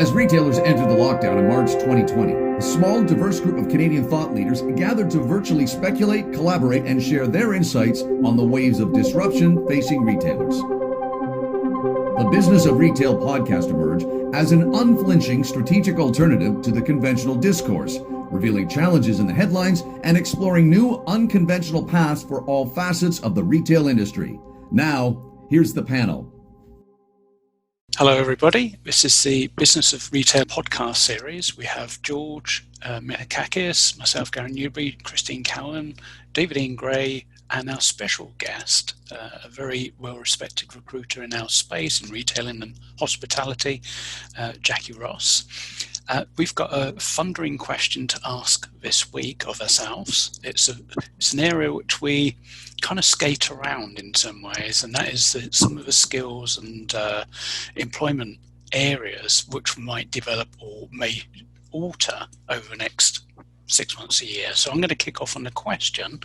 As retailers entered the lockdown in March 2020, a small, diverse group of Canadian thought leaders gathered to virtually speculate, collaborate, and share their insights on the waves of disruption facing retailers. The Business of Retail podcast emerged as an unflinching strategic alternative to the conventional discourse, revealing challenges in the headlines and exploring new, unconventional paths for all facets of the retail industry. Now, here's the panel. Hello everybody, this is the Business of Retail podcast series. We have George Mitakakis, myself Gary Newbury, Christine Cowan, David Ian Gray, and our special guest, a very well-respected recruiter in our space in retailing and hospitality, Jackie Ross. We've got a thundering question to ask this week of ourselves. It's an area which we kind of skate around in some ways, and that is some of the skills and employment areas which we might develop or may alter over the next 6 months, a year. So I'm going to kick off on the question.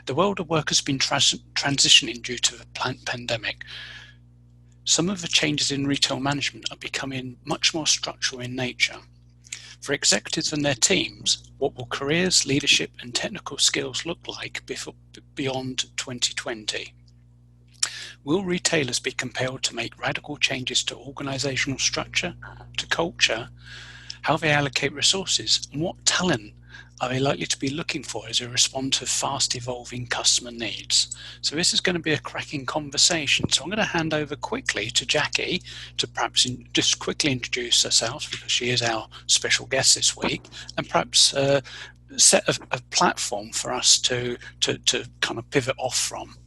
The world of work has been transitioning due to the pandemic. Some of the changes in retail management are becoming much more structural in nature. For executives and their teams, what will careers, leadership, and technical skills look like beyond 2020? Will retailers be compelled to make radical changes to organizational structure, to culture, how they allocate resources, and what talent are they likely to be looking for as they respond to fast evolving customer needs? So this is going to be a cracking conversation. So I'm going to hand over quickly to Jackie to perhaps just quickly introduce herself, because she is our special guest this week, and perhaps set a platform for us to kind of pivot off from.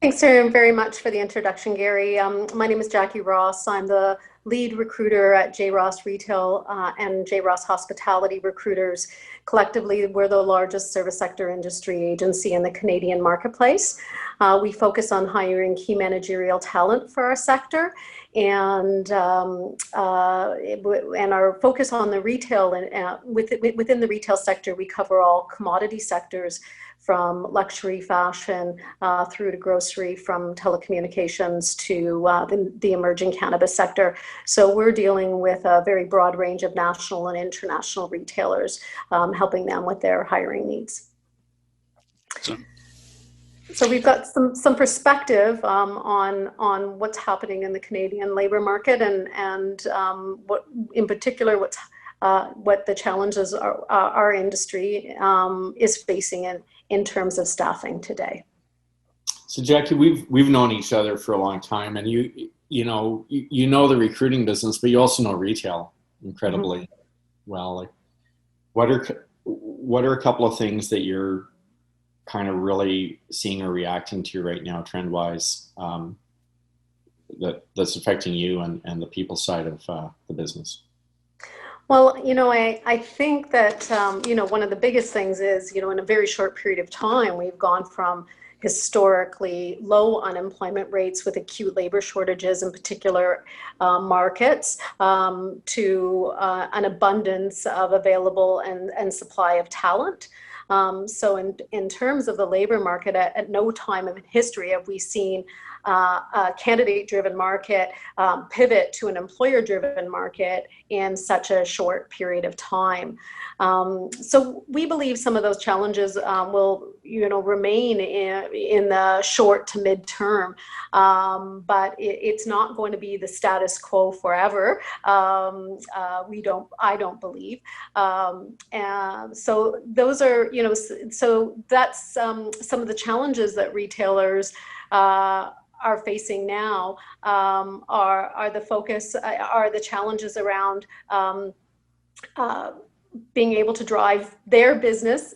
Thanks very much for the introduction, Gary. My name is Jackie Ross. I'm the lead recruiter at JRoss Retail and JRoss Hospitality Recruiters. Collectively, we're the largest service sector industry agency in the Canadian marketplace. We focus on hiring key managerial talent for our sector, and our focus on the retail and within the retail sector, we cover all commodity sectors, from luxury fashion through to grocery, from telecommunications to the emerging cannabis sector. So we're dealing with a very broad range of national and international retailers, helping them with their hiring needs. So we've got some perspective on what's happening in the Canadian labor market, and what in particular what the challenges our industry is facing in terms of staffing today. So Jackie, we've known each other for a long time, and you know the recruiting business, but you also know retail incredibly well. Like, what are a couple of things that you're kind of really seeing or reacting to right now, trend wise, that's affecting you and the people side of the business? Well, I think that, one of the biggest things is, in a very short period of time, we've gone from historically low unemployment rates with acute labor shortages in particular markets to an abundance of available and supply of talent. So in terms of the labor market, at no time in history have we seen a candidate-driven market pivot to an employer-driven market in such a short period of time. So we believe some of those challenges will, remain in the short to mid-term, but it's not going to be the status quo forever. I don't believe. And so those are, so that's some of the challenges that retailers are facing now, are the challenges around being able to drive their business,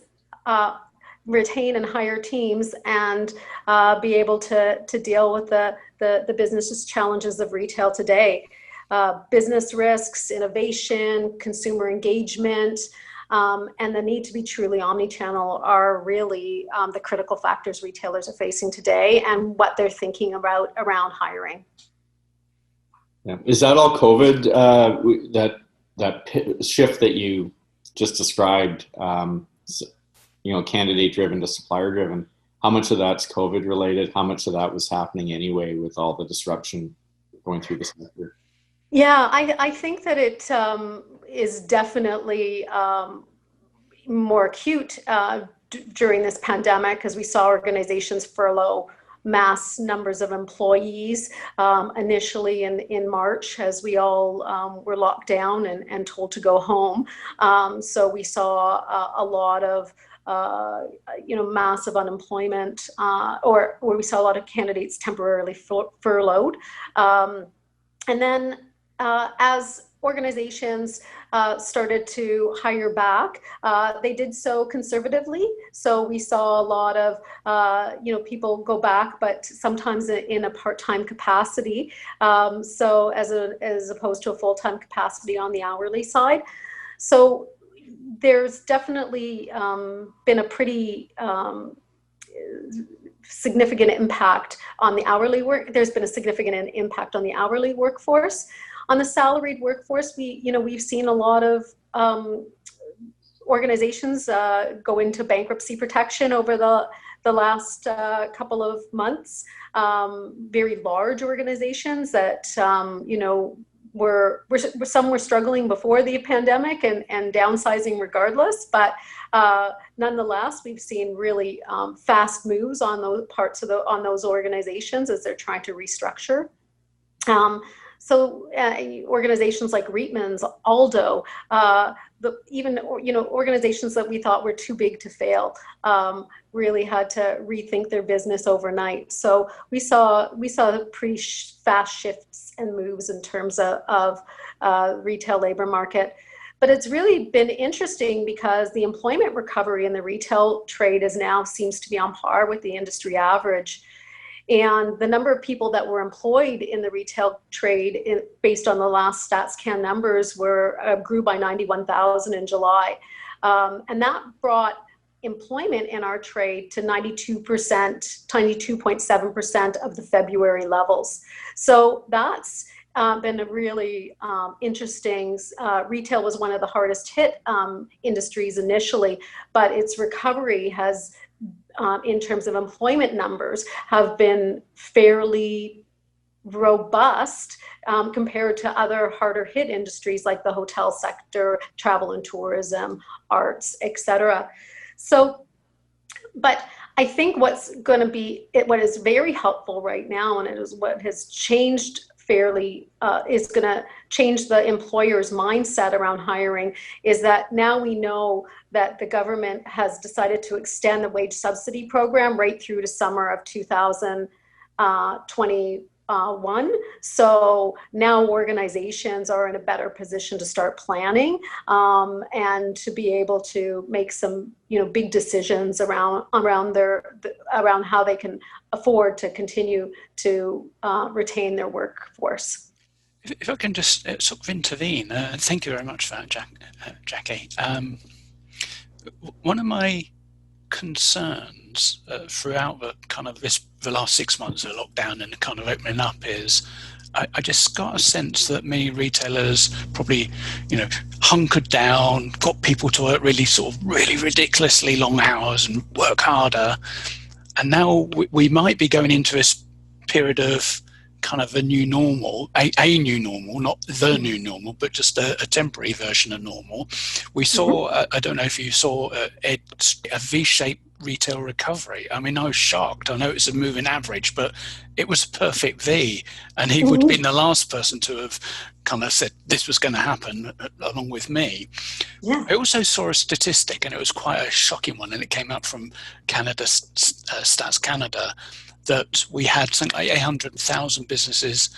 retain and hire teams, and be able to deal with the business challenges of retail today. Business risks, innovation, consumer engagement, and the need to be truly omni-channel are really the critical factors retailers are facing today, and what they're thinking about around hiring. Yeah. Is that all COVID, that shift that you just described, candidate-driven to supplier-driven? How much of that's COVID related? How much of that was happening anyway with all the disruption going through the sector? Yeah, I think that it is definitely more acute during this pandemic, as we saw organizations furlough mass numbers of employees initially in March, as we all were locked down and told to go home. So we saw a lot of massive unemployment, or where we saw a lot of candidates temporarily furloughed. And then as organizations started to hire back, they did so conservatively. So we saw a lot of people go back, but sometimes in a part-time capacity. So as opposed to a full-time capacity on the hourly side. So there's definitely been a pretty significant impact on the hourly work. There's been a significant impact on the hourly workforce. On the salaried workforce, we've seen a lot of organizations go into bankruptcy protection over the last couple of months. Very large organizations that some were struggling before the pandemic and downsizing regardless, but nonetheless, we've seen really fast moves on those parts of on those organizations as they're trying to restructure. So organizations like Reitman's, Aldo, organizations that we thought were too big to fail really had to rethink their business overnight. So we saw pretty fast shifts and moves in terms of retail labor market. But it's really been interesting because the employment recovery in the retail trade seems to be on par with the industry average. And the number of people that were employed in the retail trade, based on the last StatsCan numbers, grew by 91,000 in July. And that brought employment in our trade to 92.7% of the February levels. So that's been a really interesting. Retail was one of the hardest hit industries initially, but its recovery has, in terms of employment numbers, have been fairly robust compared to other harder hit industries like the hotel sector, travel and tourism, arts, etc. So, but I think what is very helpful right now, and it is what has changed is going to change the employer's mindset around hiring, is that now we know that the government has decided to extend the wage subsidy program right through to summer of 2021. So now organizations are in a better position to start planning and to be able to make some big decisions around how they can afford to continue to retain their workforce. If I can just sort of intervene, thank you very much for that, Jackie. One of my concerns throughout the last 6 months of lockdown and the kind of opening up is I just got a sense that many retailers probably, hunkered down, got people to work really ridiculously long hours and work harder. And now we might be going into this period of kind of a new normal, a new normal, not the new normal, but just a temporary version of normal. We saw, I don't know if you saw a V-shaped retail recovery. I mean, I was shocked. I know it's a moving average, but it was a perfect V. And he would have been the last person to have kind of said this was going to happen along with me. Yeah. I also saw a statistic, and it was quite a shocking one, and it came out from Canada, Stats Canada, that we had something like 800,000 businesses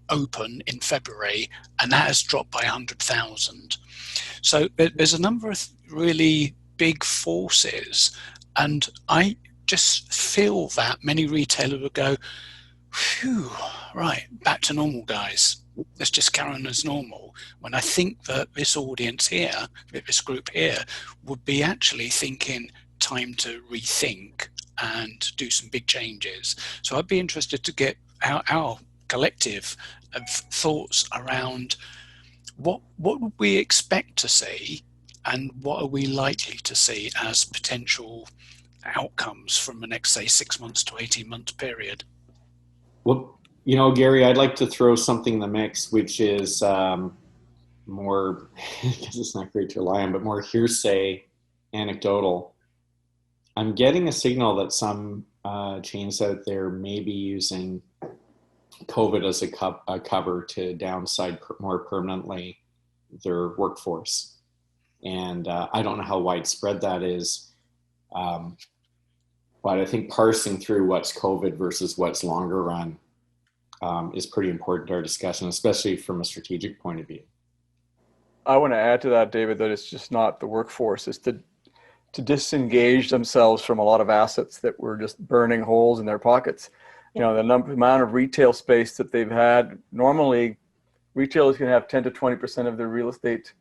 open in February, and that has dropped by 100,000. So there's a number of really big forces, and I just feel that many retailers would go, phew, right, back to normal, guys. Let's just carry on as normal. When I think that this audience here, this group here, would be actually thinking time to rethink and do some big changes. So I'd be interested to get our collective thoughts around what would we expect to see and what are we likely to see as potential outcomes from the next, say, 6 months to 18 month period. Well, Gary, I'd like to throw something in the mix, which is more, because it's not great to rely on, but more hearsay, anecdotal. I'm getting a signal that some chains out there may be using COVID as a cover to downside more permanently their workforce. And I don't know how widespread that is, but I think parsing through what's COVID versus what's longer run is pretty important to our discussion, especially from a strategic point of view. I want to add to that, David, that it's just not the workforce. It's to disengage themselves from a lot of assets that were just burning holes in their pockets. The amount of retail space that they've had. Normally, retailers can have 10 to 20% of their real estate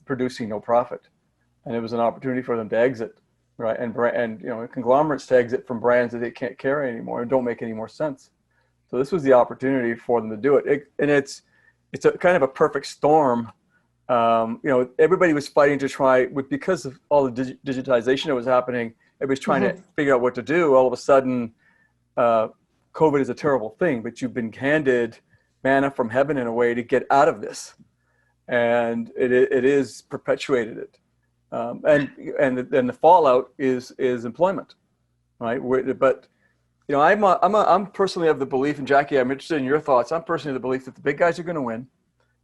producing no profit, and it was an opportunity for them to exit, right? And conglomerates to exit from brands that they can't carry anymore and don't make any more sense. So this was the opportunity for them to do it, and it's a kind of a perfect storm. Everybody was fighting to try, because of all the digitization that was happening. Everybody's trying to figure out what to do. All of a sudden, COVID is a terrible thing, but you've been handed manna from heaven in a way to get out of this, and it is perpetuated it, and the fallout is employment, right? But I'm personally of the belief, and Jackie, I'm interested in your thoughts. I'm personally of the belief that the big guys are going to win.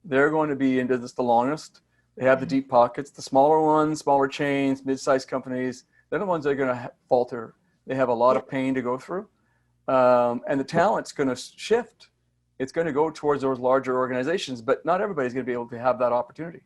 They're going to be in business the longest. They have the deep pockets. The smaller ones, smaller chains, mid-sized companies, they're the ones that are going to falter. They have a lot of pain to go through. And the talent's going to shift. It's going to go towards those larger organizations, but not everybody's going to be able to have that opportunity.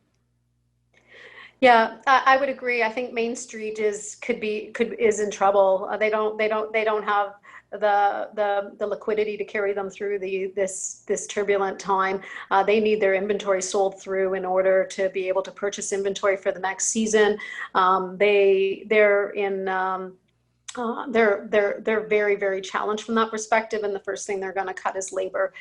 Yeah, I would agree. I think Main Street is in trouble. They don't have the liquidity to carry them through this turbulent time. They need their inventory sold through in order to be able to purchase inventory for the next season. They're very, very challenged from that perspective, and the first thing they're going to cut is labor.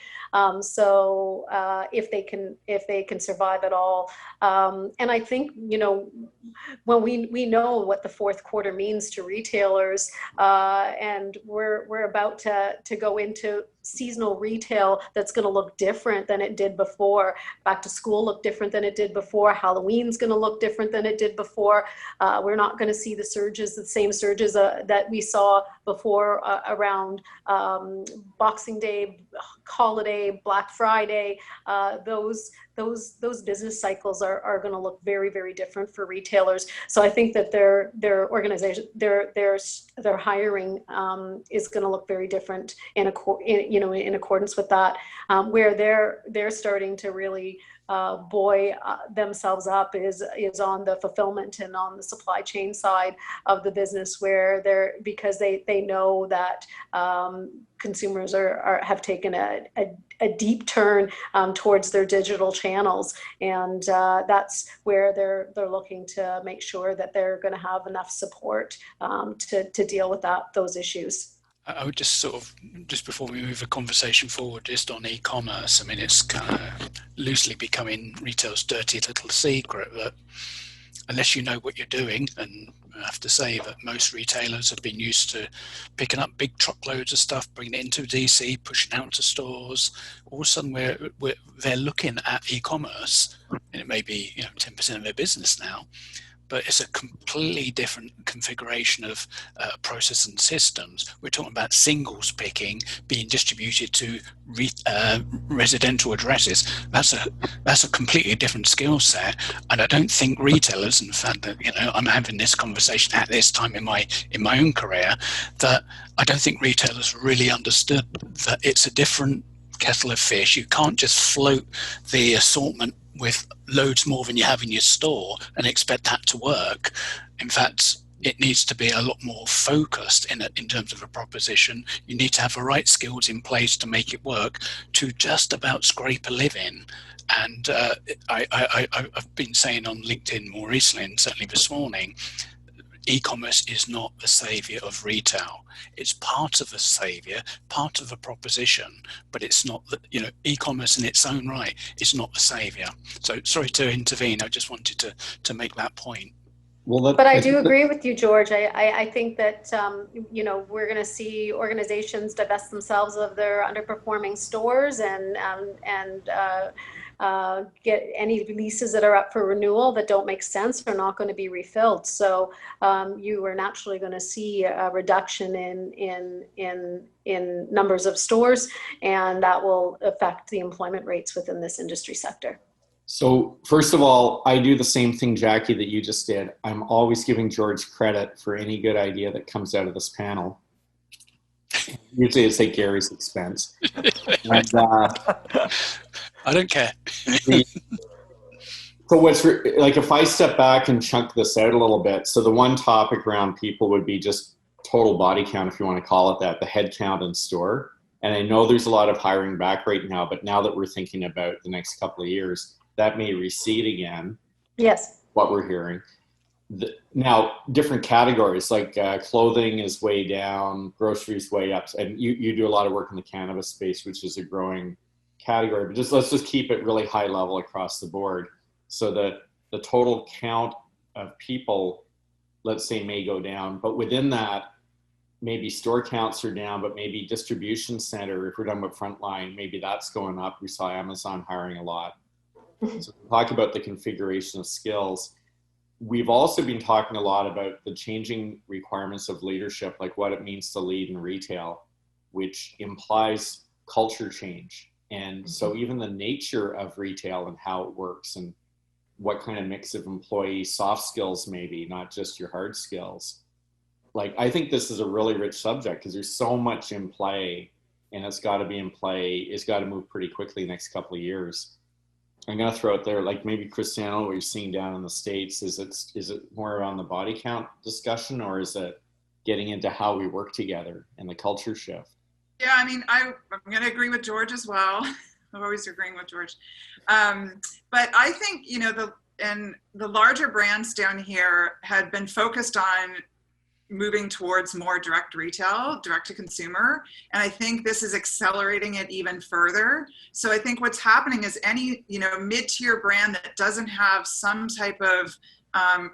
So if they can survive at all, and I think when we know what the fourth quarter means to retailers, and we're about to go into seasonal retail that's going to look different than it did before. Back to school look different than it did before. Halloween's going to look different than it did before. We're not going to see the same surges that we saw before around Boxing Day, holiday, Black Friday. Those business cycles are going to look very, very different for retailers. So I think that their organization, their hiring is going to look very different in accordance with that, where they're starting to really buoy themselves up is on the fulfillment and on the supply chain side of the business, where because they know that consumers have taken a deep turn towards their digital channels, and that's where they're looking to make sure that they're going to have enough support to deal with those issues. I would just before we move the conversation forward, just on e-commerce, I mean, it's kind of loosely becoming retail's dirty little secret that unless you know what you're doing, and I have to say that most retailers have been used to picking up big truckloads of stuff, bringing it into DC, pushing out to stores. All of a sudden, they're looking at e-commerce, and it may be 10% of their business now. But it's a completely different configuration of process and systems. We're talking about singles picking being distributed to residential addresses. That's a completely different skill set, and I don't think retailers, in fact, that I'm having this conversation at this time in my own career, that I don't think retailers really understood that it's a different kettle of fish. You can't just float the assortment with loads more than you have in your store and expect that to work. In fact, it needs to be a lot more focused in terms of a proposition. You need to have the right skills in place to make it work, to just about scrape a living. And I've been saying on LinkedIn more recently, and certainly this morning, e-commerce is not the savior of retail. It's part of a savior, part of a proposition, but it's not e-commerce in its own right is not the savior. So sorry to intervene. I just wanted to make that point. Well, but I do agree with you, George. I think that, we're going to see organizations divest themselves of their underperforming stores and get any leases that are up for renewal that don't make sense are not going to be refilled. So you are naturally going to see a reduction in numbers of stores, and that will affect the employment rates within this industry sector. So first of all, I do the same thing, Jackie, that you just did. I'm always giving George credit for any good idea that comes out of this panel. Usually it's at Gary's expense. And, I don't care. So like if I step back and chunk this out a little bit, so the one topic around people would be just total body count, if you want to call it that, the head count in store. And I know there's a lot of hiring back right now, but now that we're thinking about the next couple of years, that may recede again. Yes. What we're hearing. Now, different categories like clothing is way down, groceries way up. And you do a lot of work in the cannabis space, which is a growing category. But let's just keep it really high level across the board so that the total count of people, let's say, may go down. But within that, maybe store counts are down, but maybe distribution center, if we're done with frontline, maybe that's going up. We saw Amazon hiring a lot. So talk about the configuration of skills. We've also been talking a lot about the changing requirements of leadership, like what it means to lead in retail, which implies culture change. And so even the nature of retail and how it works and what kind of mix of employee soft skills, maybe not just your hard skills. Like, I think this is a really rich subject because there's so much in play, and it's got to be in play. It's got to move pretty quickly next couple of years. I'm going to throw it there, like maybe Cristiano, what you're seeing down in the States, is it more around the body count discussion, or is it getting into how we work together and the culture shift? Yeah, I mean, I'm going to agree with George as well. I'm always agreeing with George. But I think, the larger brands down here had been focused on moving towards more direct retail, direct to consumer. And I think this is accelerating it even further. So I think what's happening is any, mid-tier brand that doesn't have some type of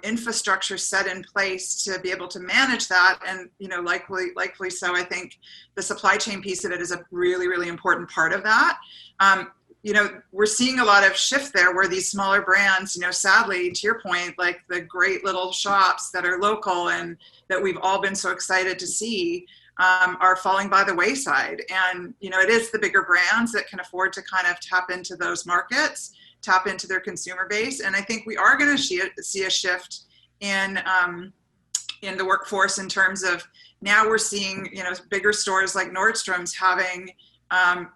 infrastructure set in place to be able to manage that. And, likely so, I think the supply chain piece of it is a really, really important part of that. We're seeing a lot of shift there where these smaller brands, sadly, to your point, like the great little shops that are local and that we've all been so excited to see, are falling by the wayside. And, it is the bigger brands that can afford to kind of tap into those markets, tap into their consumer base. And I think we are going to see a shift in the workforce in terms of now we're seeing, bigger stores like Nordstrom's having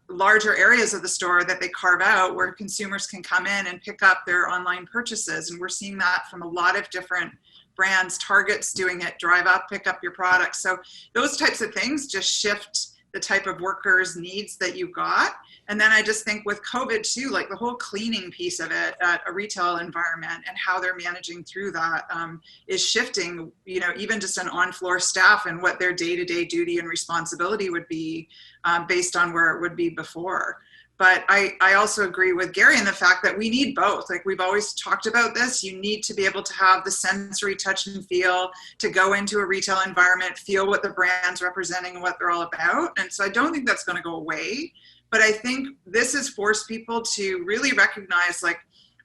larger areas of the store that they carve out where consumers can come in and pick up their online purchases. And we're seeing that from a lot of different brands. Target's doing it, drive up, pick up your products. So those types of things just shift the type of workers' needs that you've got. And then I just think with COVID too, like the whole cleaning piece of it at a retail environment and how they're managing through that is shifting, even just an on-floor staff and what their day-to-day duty and responsibility would be based on where it would be before. But I also agree with Gary in the fact that we need both. Like we've always talked about this, you need to be able to have the sensory touch and feel to go into a retail environment, feel what the brand's representing and what they're all about. And so I don't think that's going to go away. But I think this has forced people to really recognize like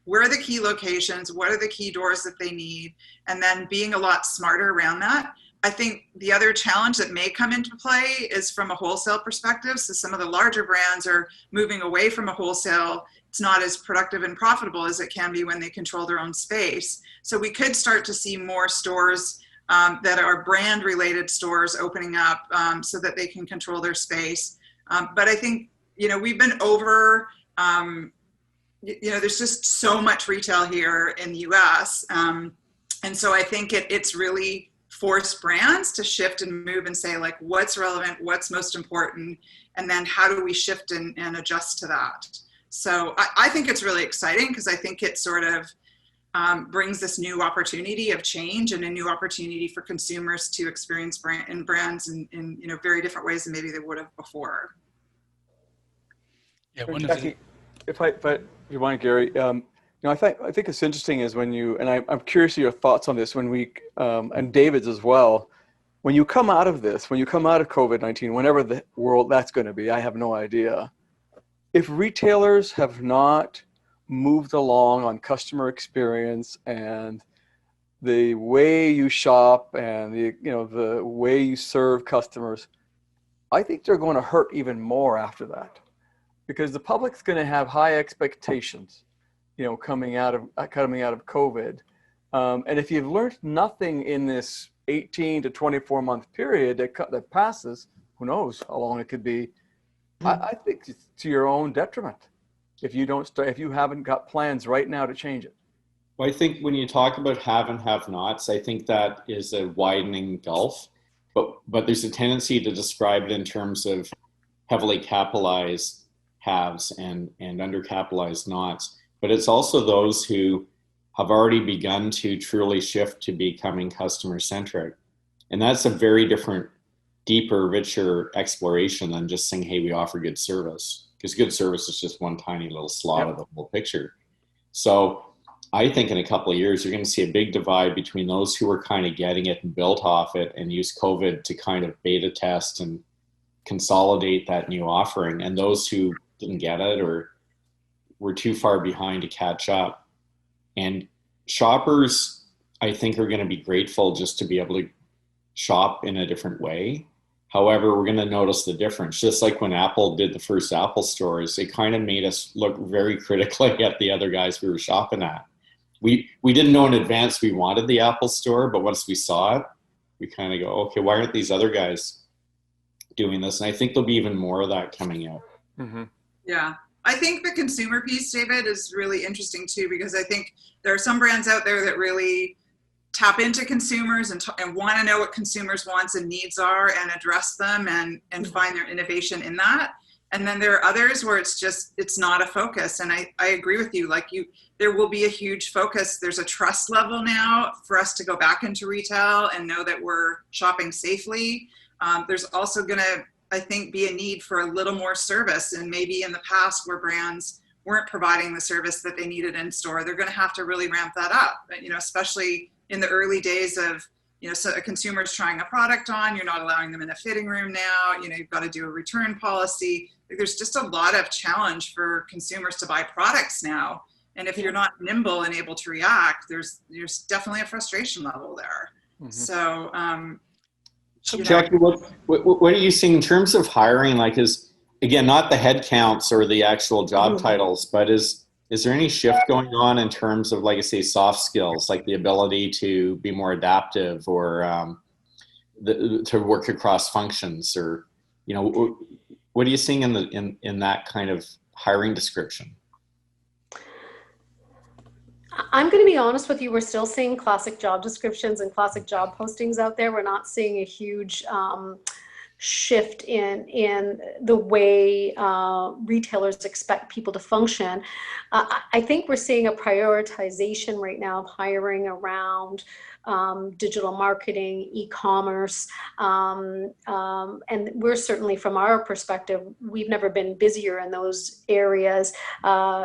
where are the key locations, what are the key doors that they need, and then being a lot smarter around that. I think the other challenge that may come into play is from a wholesale perspective. So some of the larger brands are moving away from a wholesale. It's not as productive and profitable as it can be when they control their own space. So we could start to see more stores that are brand related stores opening up so that they can control their space. But I think, we've been over, there's just so much retail here in the US. And so I think it's really force brands to shift and move and say like, what's relevant, what's most important, and then how do we shift and adjust to that? So I think it's really exciting because I think it sort of brings this new opportunity of change and a new opportunity for consumers to experience brands in very different ways than maybe they would have before. Yeah, Jackie, if you want, Gary, I think it's interesting is when you, and I'm curious of your thoughts on this when we, and David's as well, when you come out of this, when you come out of COVID-19, whenever the world that's going to be, I have no idea. If retailers have not moved along on customer experience and the way you shop and the way you serve customers, I think they're going to hurt even more after that, because the public's going to have high expectations, coming out of COVID. And if you've learned nothing in this 18 to 24 month period that passes, who knows how long it could be, I think it's to your own detriment if you haven't got plans right now to change it. Well, I think when you talk about have and have nots, I think that is a widening gulf, but there's a tendency to describe it in terms of heavily capitalized haves and undercapitalized nots. But it's also those who have already begun to truly shift to becoming customer-centric. And that's a very different, deeper, richer exploration than just saying, hey, we offer good service. Because good service is just one tiny little slot of the whole picture. So I think in a couple of years, you're going to see a big divide between those who are kind of getting it and built off it and use COVID to kind of beta test and consolidate that new offering, and those who didn't get it or were too far behind to catch up. And shoppers, I think, are going to be grateful just to be able to shop in a different way. However, we're going to notice the difference. Just like when Apple did the first Apple stores, it kind of made us look very critically at the other guys we were shopping at. We didn't know in advance we wanted the Apple store, but once we saw it, we kind of go, okay, why aren't these other guys doing this? And I think there'll be even more of that coming out. Mm-hmm. Yeah. I think the consumer piece, David, is really interesting too, because I think there are some brands out there that really tap into consumers and want to know what consumers' wants and needs are and address them and find their innovation in that. And then there are others where it's not a focus. And I agree with you, there will be a huge focus. There's a trust level now for us to go back into retail and know that we're shopping safely. There's also going to, I think, be a need for a little more service. And maybe in the past where brands weren't providing the service that they needed in store, they're going to have to really ramp that up, especially in the early days of, so a consumer's trying a product on, you're not allowing them in a fitting room now, you've got to do a return policy. There's just a lot of challenge for consumers to buy products now. And if you're not nimble and able to react, there's definitely a frustration level there. Mm-hmm. So, Jackie, what are you seeing in terms of hiring? Is, again, not the head counts or the actual job titles, but is there any shift going on in terms of, soft skills, like the ability to be more adaptive or to work across functions, or, what are you seeing in that kind of hiring description? I'm going to be honest with you. We're still seeing classic job descriptions and classic job postings out there. We're not seeing a huge shift in the way retailers expect people to function. I think we're seeing a prioritization right now of hiring around digital marketing, e-commerce, and we're certainly, from our perspective, we've never been busier in those areas,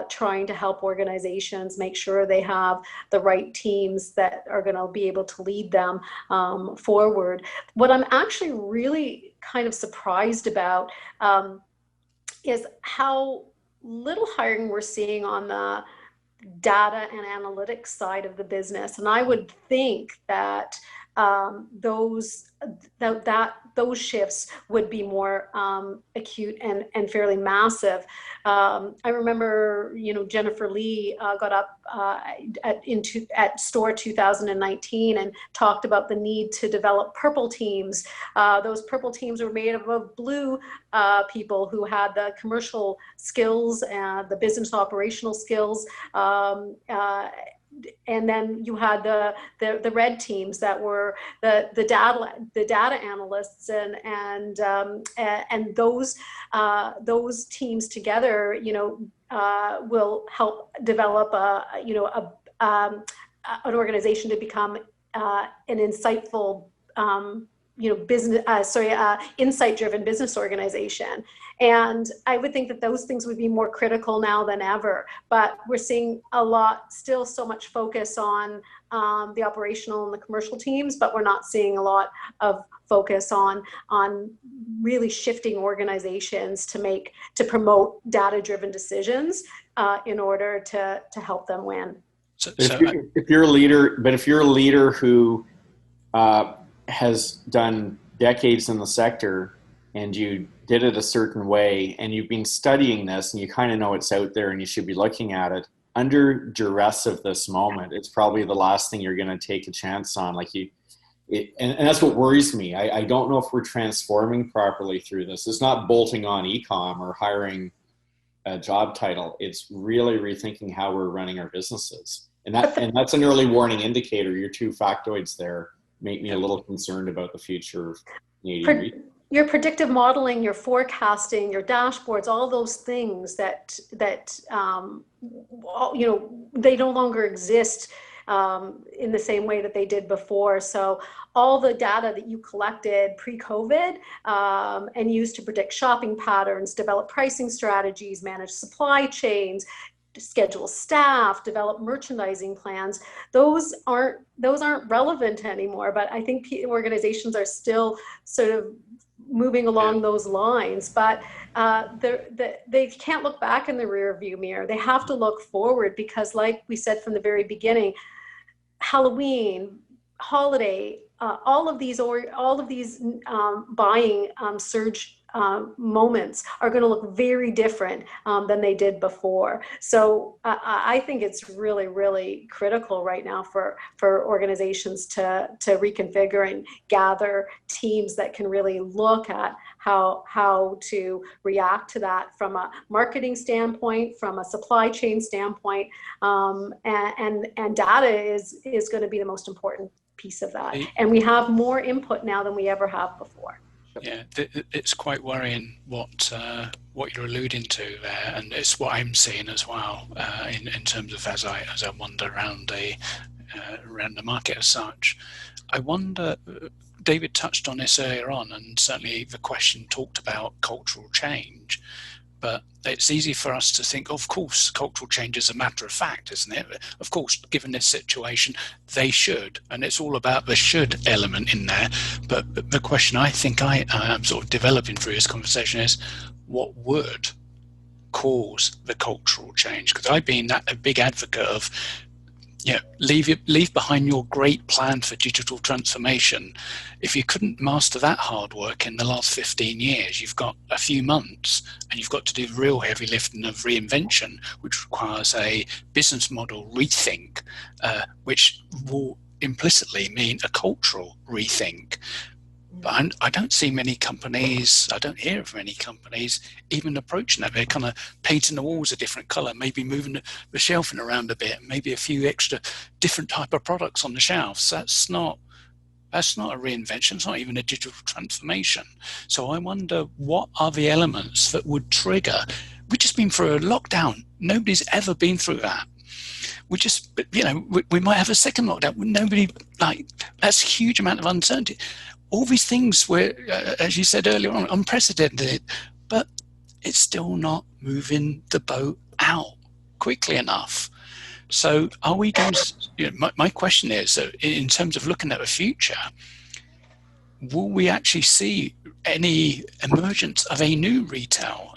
trying to help organizations make sure they have the right teams that are going to be able to lead them forward. What I'm actually really kind of surprised about is how little hiring we're seeing on the data and analytics side of the business. And I would think that those shifts would be more acute and fairly massive. I remember, Jennifer Lee got up at Store 2019 and talked about the need to develop purple teams. Those purple teams were made up of blue people who had the commercial skills and the business operational skills. And then you had the red teams that were the data analysts and those teams together, will help develop an organization to become an insightful insight-driven business organization. And I would think that those things would be more critical now than ever. But we're seeing still so much focus on the operational and the commercial teams, but we're not seeing a lot of focus on really shifting organizations to promote data-driven decisions in order to help them win. If you're a leader who has done decades in the sector and you did it a certain way and you've been studying this and you kind of know it's out there and you should be looking at it, under duress of this moment, it's probably the last thing you're going to take a chance on. And that's what worries me. I don't know if we're transforming properly through this. It's not bolting on e-com or hiring a job title. It's really rethinking how we're running our businesses. And that's an early warning indicator. Your two factoids there make me a little concerned about the future of Canadian retail. Your predictive modeling, your forecasting, your dashboards, all those things that they no longer exist in the same way that they did before. So all the data that you collected pre-COVID and used to predict shopping patterns, develop pricing strategies, manage supply chains, schedule staff, develop merchandising plans, those aren't relevant anymore. But I think organizations are still sort of moving along those lines, but they can't look back in the rear view mirror. They have to look forward, because like we said from the very beginning, Halloween, holiday, all of these buying surge moments are going to look very different than they did before. So I think it's really, really critical right now for organizations to reconfigure and gather teams that can really look at how to react to that from a marketing standpoint, from a supply chain standpoint, and data is going to be the most important piece of that. And we have more input now than we ever have before. Yeah, it's quite worrying what you're alluding to there, and it's what I'm seeing as well in terms of as I wander around the market as such. I wonder, David touched on this earlier on, and certainly the question talked about cultural change. But it's easy for us to think, of course, cultural change is a matter of fact, isn't it? Of course, given this situation, they should. And it's all about the should element in there. But the question I think I am sort of developing through this conversation is, what would cause the cultural change? Because I've been a big advocate of, leave behind your great plan for digital transformation. If you couldn't master that hard work in the last 15 years, you've got a few months and you've got to do real heavy lifting of reinvention, which requires a business model rethink, which will implicitly mean a cultural rethink. But I don't see many companies, I don't hear of many companies even approaching that. They're kind of painting the walls a different color, maybe moving the shelving around a bit, maybe a few extra different type of products on the shelves. That's not a reinvention. It's not even a digital transformation. So I wonder, what are the elements that would trigger? We've just been through a lockdown. Nobody's ever been through that. We might have a second lockdown. That's a huge amount of uncertainty. All these things were, as you said earlier on, unprecedented, but it's still not moving the boat out quickly enough. So are we going to, my question is, in terms of looking at the future, will we actually see any emergence of a new retail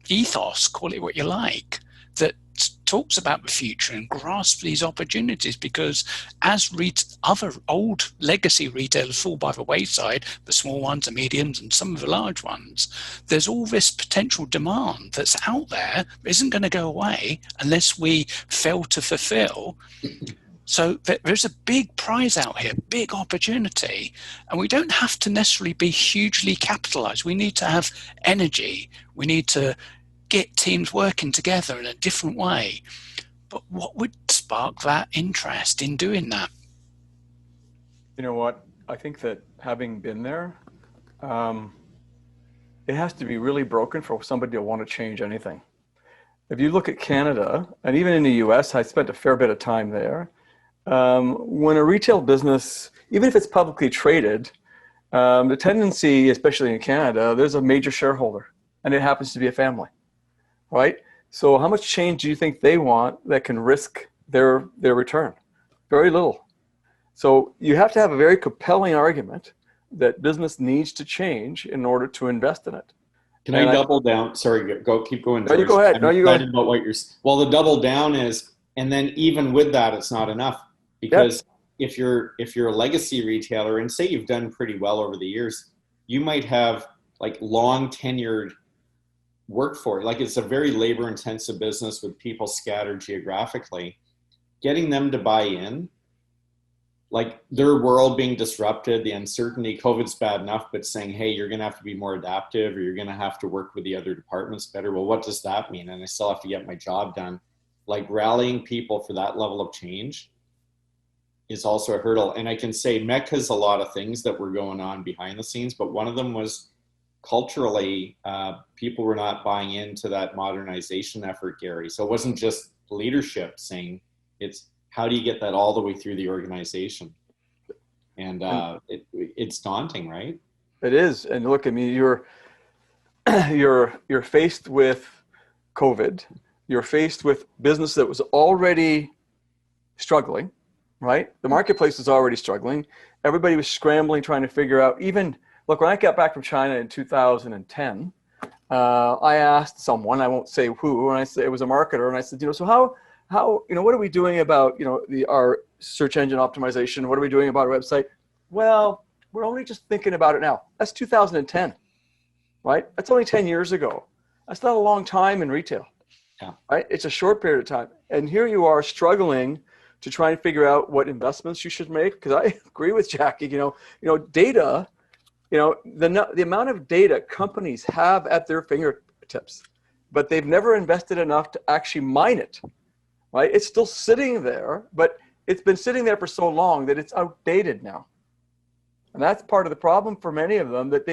ethos, call it what you like, that talks about the future and grasps these opportunities? Because as other old legacy retailers fall by the wayside, the small ones, the mediums, and some of the large ones, there's all this potential demand that's out there that isn't going to go away unless we fail to fulfill. So there's a big prize out here, big opportunity, and we don't have to necessarily be hugely capitalized. We need to have energy. We need to get teams working together in a different way. But what would spark that interest in doing that? You know what? I think that having been there, it has to be really broken for somebody to want to change anything. If you look at Canada, and even in the US, I spent a fair bit of time there. When a retail business, even if it's publicly traded, the tendency, especially in Canada, there's a major shareholder, and it happens to be a family, right? So how much change do you think they want that can risk their return? Very little. So you have to have a very compelling argument that business needs to change in order to invest in it. Can I double down? Sorry, keep going, No, George. you go ahead. I'm No, you go excited ahead. about what well, the double down is, and then even with that, it's not enough, because if you're a legacy retailer, and say you've done pretty well over the years, you might have like long tenured workforce. Like, it's a very labor intensive business with people scattered geographically. Getting them to buy in, like their world being disrupted, the uncertainty, COVID's bad enough, but saying, hey, you're going to have to be more adaptive, or you're going to have to work with the other departments better. Well, what does that mean? And I still have to get my job done. Like, rallying people for that level of change is also a hurdle. And I can say MEC has a lot of things that were going on behind the scenes, but one of them was culturally, people were not buying into that modernization effort, Gary. So it wasn't just leadership saying, it's how do you get that all the way through the organization? And it's daunting, right? It is. And look, I mean, you're faced with COVID. You're faced with business that was already struggling, right? The marketplace was already struggling. Everybody was scrambling, trying to figure out. Even look, when I got back from China in 2010, I asked someone, I won't say who, and I said it was a marketer, and I said, so how what are we doing about our search engine optimization? What are we doing about our website? Well, we're only just thinking about it now. That's 2010, right? That's only 10 years ago. That's not a long time in retail, right? It's a short period of time. And here you are struggling to try and figure out what investments you should make. Because I agree with Jackie, data, the amount of data companies have at their fingertips, but they've never invested enough to actually mine it, right? It's still sitting there, but it's been sitting there for so long that it's outdated now. And that's part of the problem for many of them, that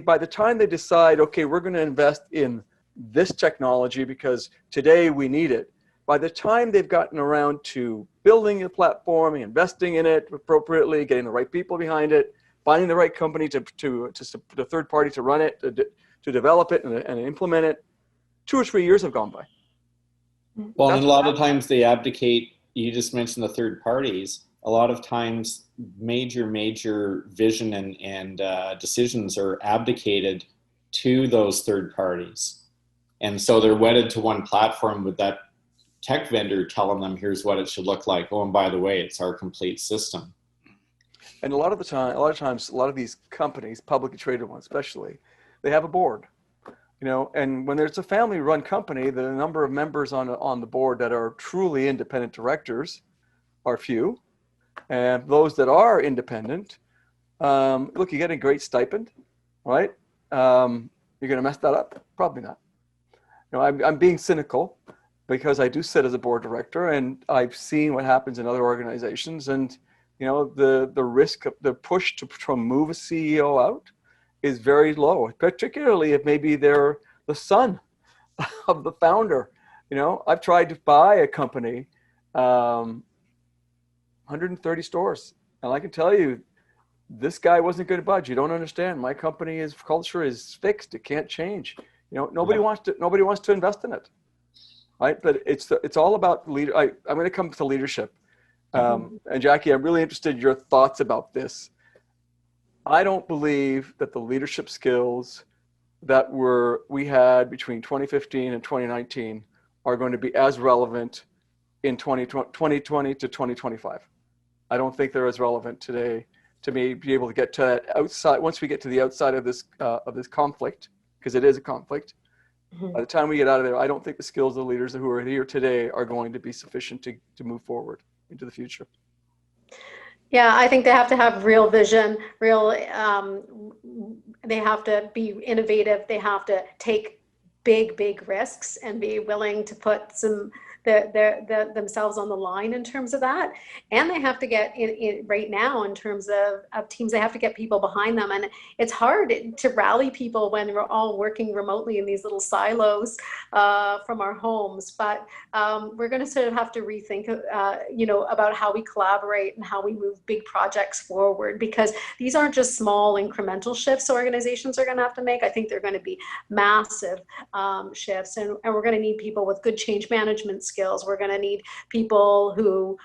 by the time they decide, okay, we're going to invest in this technology because today we need it, by the time they've gotten around to building a platform, investing in it appropriately, getting the right people behind it, finding the right company to the third party to run it, to develop it and implement it, 2 or 3 years have gone by. Well, and a lot of times they abdicate. You just mentioned the third parties. A lot of times major vision and decisions are abdicated to those third parties. And so they're wedded to one platform with that tech vendor telling them, here's what it should look like. Oh, and by the way, it's our complete system. And a lot of times, a lot of these companies, publicly traded ones especially, they have a board. And when there's a family-run company, the number of members on the board that are truly independent directors are few. And those that are independent, look, you get a great stipend, right? You're going to mess that up? Probably not. I'm being cynical because I do sit as a board director, and I've seen what happens in other organizations, and the risk of the push to move a CEO out is very low, particularly if maybe they're the son of the founder. I've tried to buy a company, 130 stores, and I can tell you, this guy wasn't going to budge. You don't understand. My company's culture is fixed. It can't change. Nobody wants to invest in it, right? But it's all about leader. I'm going to come to leadership. And Jackie, I'm really interested in your thoughts about this. I don't believe that the leadership skills that we had between 2015 and 2019 are going to be as relevant in 2020 to 2025. I don't think they're as relevant today to be able to get to that outside. Once we get to the outside of this conflict, because it is a conflict, by the time we get out of there, I don't think the skills of the leaders who are here today are going to be sufficient to move forward into the future. Yeah, I think they have to have real vision, they have to be innovative. They have to take big risks and be willing to put some themselves on the line in terms of that. And they have to get in right now in terms of teams, they have to get people behind them. And it's hard to rally people when we're all working remotely in these little silos from our homes. But we're going to sort of have to rethink, about how we collaborate and how we move big projects forward, because these aren't just small incremental shifts organizations are going to have to make. I think they're going to be massive shifts, and we're going to need people with good change management skills. We're going to need people who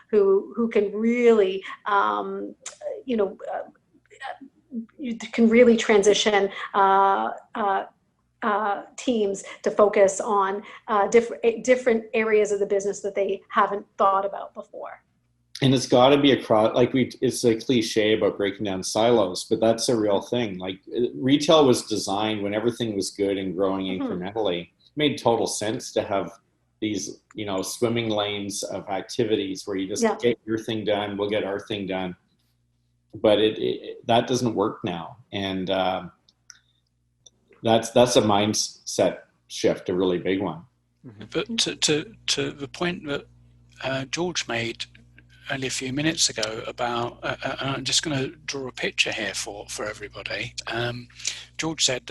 can really, can really transition teams to focus on different areas of the business that they haven't thought about before. And it's got to be across, it's a cliche about breaking down silos, but that's a real thing. Like, retail was designed when everything was good and growing incrementally. It made total sense to have these, swimming lanes of activities where you just get your thing done, we'll get our thing done. But that doesn't work now. And that's a mindset shift, a really big one. But to the point that George made only a few minutes ago about, I'm just going to draw a picture here for everybody. George said,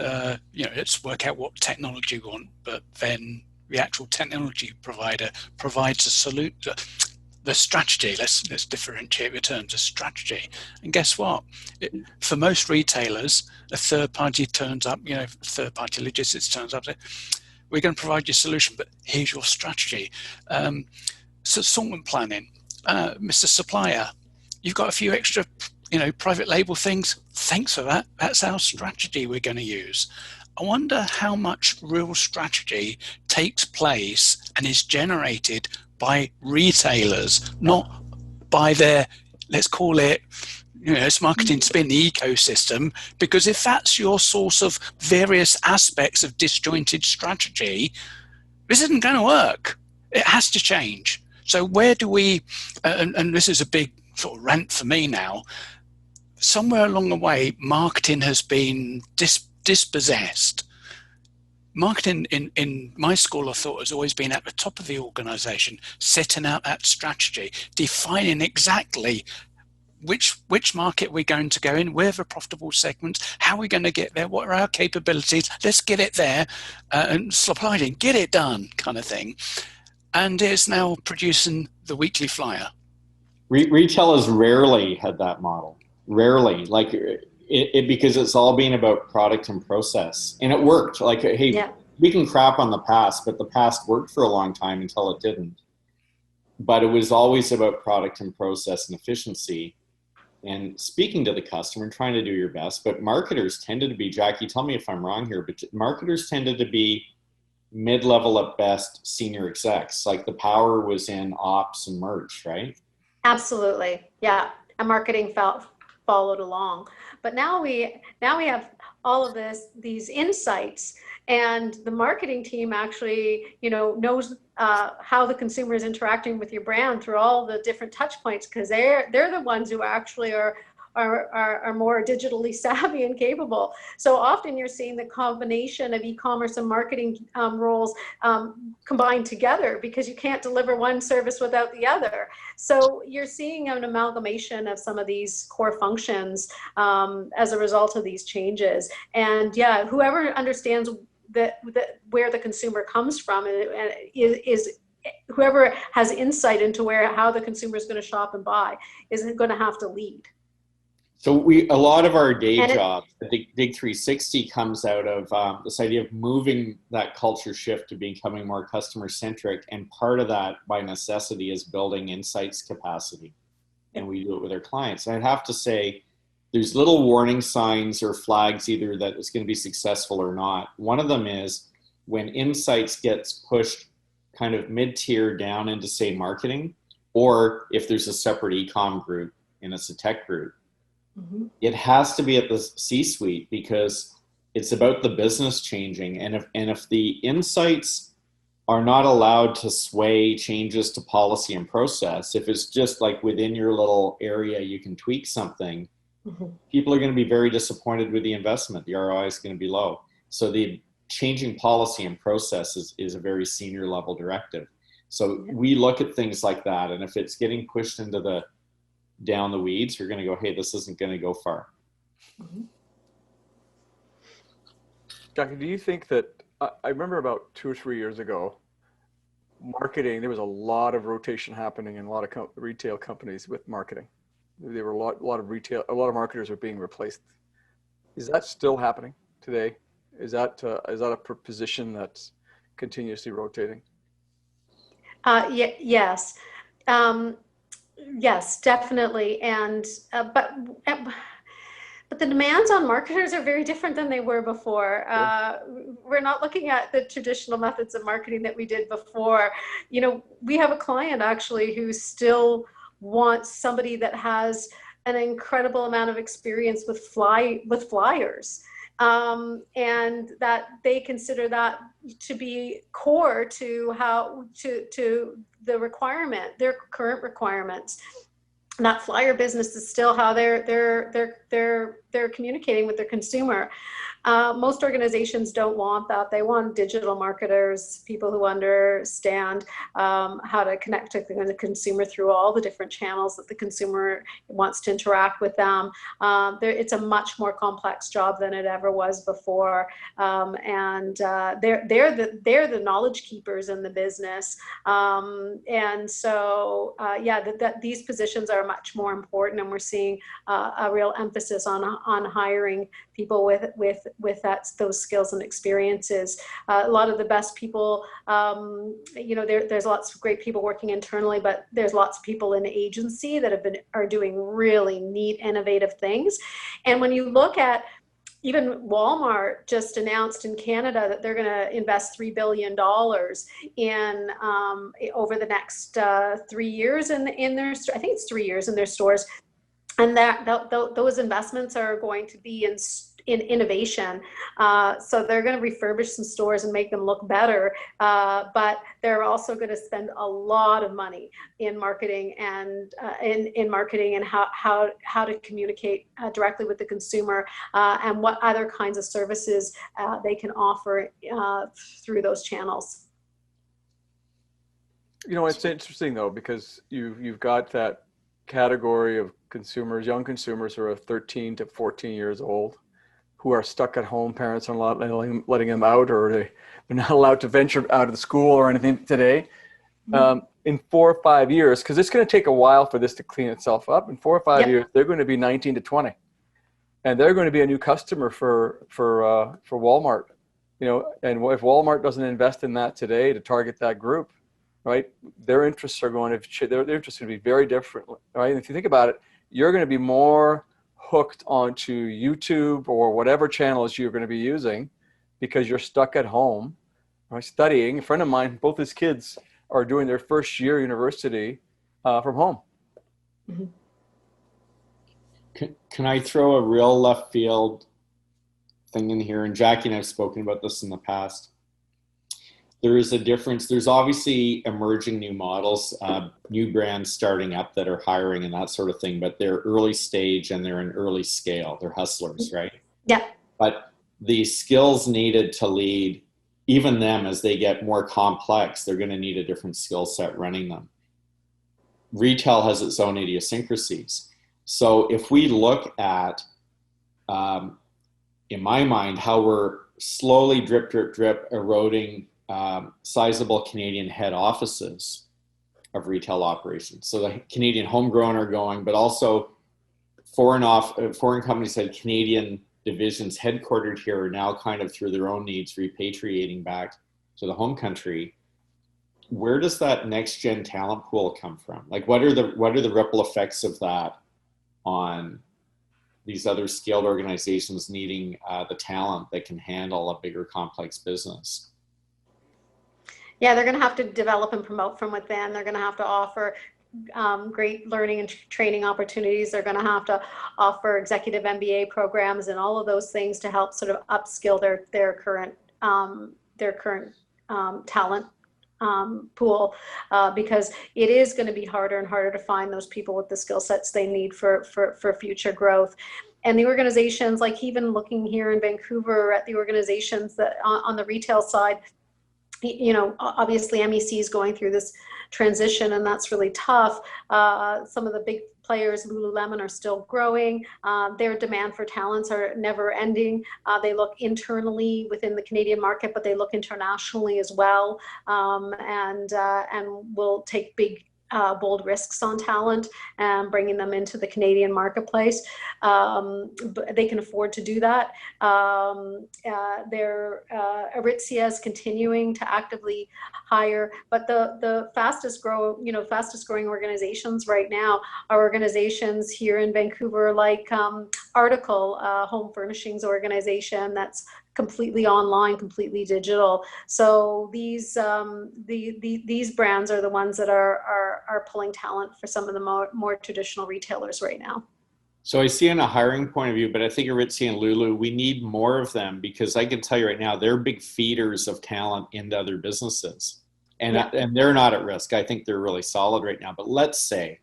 let's work out what technology we want, but then the actual technology provider provides a solution, the strategy. Let's differentiate the terms of strategy. And guess what? For most retailers, a third party turns up, third party logistics turns up, we're going to provide you a solution, but here's your strategy. So assortment planning. Mr. Supplier, you've got a few extra, private label things. Thanks for that. That's our strategy we're going to use. I wonder how much real strategy takes place and is generated by retailers, not by their, let's call it, it's marketing spin, the ecosystem. Because if that's your source of various aspects of disjointed strategy, this isn't going to work. It has to change. So where do we, and this is a big sort of rant for me now, somewhere along the way, marketing has been dispossessed. Marketing in my school of thought has always been at the top of the organization, setting out that strategy, defining exactly which market we're going to go in, where the profitable segments, how we're going to get there, what are our capabilities, let's get it there, and supply chain, get it done kind of thing. And it's now producing the weekly flyer. Retail has rarely had that model. Rarely. Because it's all been about product and process. And it worked. We can crap on the past, but the past worked for a long time until it didn't. But it was always about product and process and efficiency and speaking to the customer and trying to do your best. But marketers tended to be, Jackie, tell me if I'm wrong here, but marketers tended to be mid-level at best senior execs. Like, the power was in ops and merch, right? Absolutely. Yeah. And marketing followed along. But now we have all of these insights, and the marketing team actually, knows how the consumer is interacting with your brand through all the different touch points, because they're the ones who actually are more digitally savvy and capable. So often you're seeing the combination of e-commerce and marketing roles combined together, because you can't deliver one service without the other. So you're seeing an amalgamation of some of these core functions as a result of these changes. And whoever understands where the consumer comes from is whoever has insight into how the consumer is going to shop and buy is going to have to lead. So a lot of our day jobs, I think Dig 360 comes out of this idea of moving that culture shift to becoming more customer-centric. And part of that, by necessity, is building insights capacity. And we do it with our clients. And I'd have to say, there's little warning signs or flags either that it's going to be successful or not. One of them is when insights gets pushed kind of mid-tier down into, say, marketing, or if there's a separate e-com group and it's a tech group. It has to be at the C-suite, because it's about the business changing. And if the insights are not allowed to sway changes to policy and process, if it's just like within your little area you can tweak something, people are going to be very disappointed with the investment. The ROI is going to be low. So the changing policy and process is a very senior level directive. So we look at things like that, and if it's getting pushed into down the weeds, you're going to go, hey, this isn't going to go far. Jackie, do you think that, I remember about 2 or 3 years ago, marketing, there was a lot of rotation happening in a lot of retail companies with marketing. There were a lot of marketers are being replaced. Is that still happening today? Is that a position that's continuously rotating? Yes. Yes, definitely. And but the demands on marketers are very different than they were before. We're not looking at the traditional methods of marketing that we did before. You know, we have a client actually who still wants somebody that has an incredible amount of experience with flyers. And that they consider that to be core to the requirement, their current requirements. And that flyer business is still how they're communicating with their consumer. Most organizations don't want that. They want digital marketers, people who understand how to connect to the consumer through all the different channels that the consumer wants to interact with them. It's a much more complex job than it ever was before, and they're the knowledge keepers in the business. And so that these positions are much more important, and we're seeing a real emphasis on hiring people with those skills and experiences. A lot of the best people, there's lots of great people working internally, but there's lots of people in agency that are doing really neat, innovative things. And when you look at, even Walmart just announced in Canada that they're going to invest $3 billion in over the next 3 years in their, I think it's 3 years in their stores. And those investments are going to be in innovation. So they're going to refurbish some stores and make them look better. But they're also going to spend a lot of money in marketing and how to communicate directly with the consumer, and what other kinds of services they can offer through those channels. You know, it's interesting though, because you've got that category of consumers, young consumers who are 13 to 14 years old, who are stuck at home. Parents are not letting them out, or they're not allowed to venture out of the school or anything today. In 4 or 5 years, because it's going to take a while for this to clean itself up. In 4 or 5 years, they're going to be 19 to 20, and they're going to be a new customer for Walmart. You know, and if Walmart doesn't invest in that today to target that group, right, their interests are going to their interests are going to be very different, right? And if you think about it, you're going to be more hooked onto YouTube or whatever channels you're going to be using because you're stuck at home, right, studying. A friend of mine, both his kids are doing their first year university from home. Can I throw a real left field thing in here? And Jackie and I have spoken about this in the past. There is a difference. There's obviously emerging new models, new brands starting up that are hiring and that sort of thing, but they're early stage and they're in early scale. They're hustlers, right? Yeah. But the skills needed to lead, even them, as they get more complex, they're going to need a different skill set running them. Retail has its own idiosyncrasies. So if we look at, in my mind, how we're slowly drip, eroding sizable Canadian head offices of retail operations. So the Canadian homegrown are going, but also foreign companies had Canadian divisions headquartered here are now kind of through their own needs repatriating back to the home country. Where does that next gen talent pool come from? Like, what are the ripple effects of that on these other scaled organizations needing the talent that can handle a bigger complex business? Yeah, they're going to have to develop and promote from within. They're going to have to offer great learning and training opportunities. They're going to have to offer executive MBA programs and all of those things to help sort of upskill their current talent pool, because it is going to be harder and harder to find those people with the skill sets they need for future growth. And the organizations, like even looking here in Vancouver at the organizations that on the retail side, Obviously MEC is going through this transition, and that's really tough. Some of the big players, Lululemon, are still growing. Their demand for talents are never ending. They look internally within the Canadian market, but they look internationally as well, and will take big, bold risks on talent and bringing them into the Canadian marketplace. But they can afford to do that. Aritzia is continuing to actively hire, but the fastest growing organizations right now are organizations here in Vancouver, like Article, home furnishings organization that's completely online, completely digital. So these brands are the ones that are pulling talent for some of the more traditional retailers right now. So I see in a hiring point of view, but I think Aritzia and Lulu, we need more of them, because I can tell you right now, they're big feeders of talent into other businesses, and they're not at risk. I think they're really solid right now. But let's say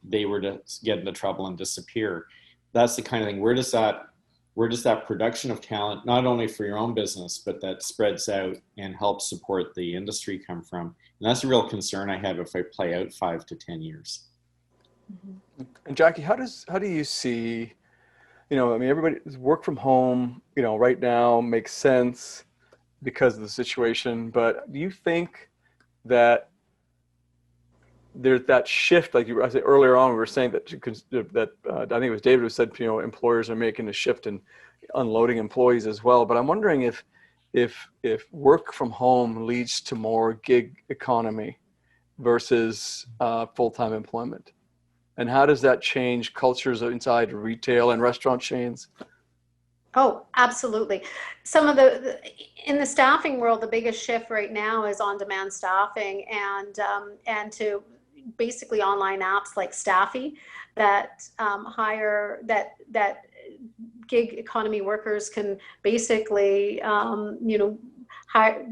they were to get into trouble and disappear. That's the kind of thing. Where does that production of talent, not only for your own business, but that spreads out and helps support the industry, come from? And that's a real concern I have if I play out 5 to 10 years. Mm-hmm. And Jackie, how do you see, everybody's work from home, right now makes sense because of the situation, but do you think that there's that shift, like I said earlier on, we were saying that I think it was David who said, employers are making a shift in unloading employees as well. But I'm wondering if work from home leads to more gig economy versus full-time employment, and how does that change cultures inside retail and restaurant chains? Oh, absolutely. In the staffing world, the biggest shift right now is on-demand staffing, and to basically online apps like Staffy that hire that gig economy workers can basically hire,